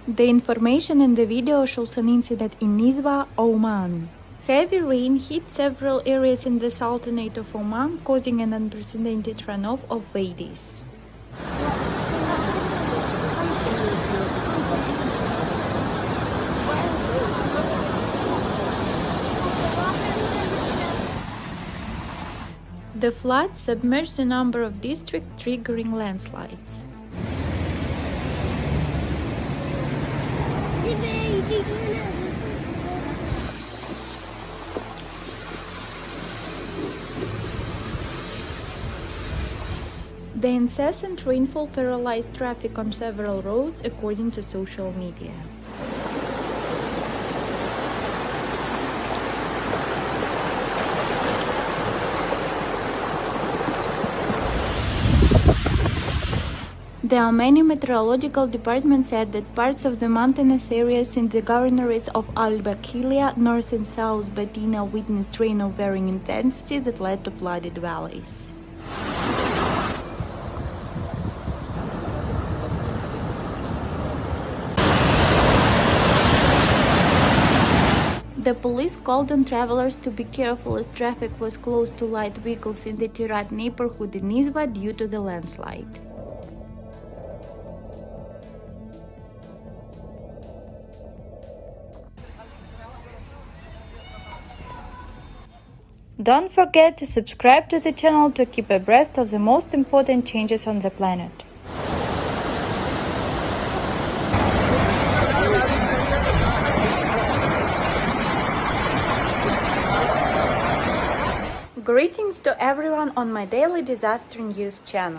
The information in the video shows an incident in Nizwa, Oman. Heavy rain hit several areas in the Sultanate of Omã, causing an unprecedented runoff of wadis. The floods submerged a number of districts, triggering landslides. The incessant rainfall paralyzed traffic on several roads, according to social media. The Omani Meteorological Department said that parts of the mountainous areas in the governorates of Al-Bakilia, North and South Batinah witnessed rain of varying intensity that led to flooded valleys. The police called on travelers to be careful as traffic was closed to light vehicles in the Tirat neighborhood in Nizwa due to the landslide. Don't forget to subscribe to the channel to keep abreast of the most important changes on the planet. Greetings to everyone on my daily disaster news channel.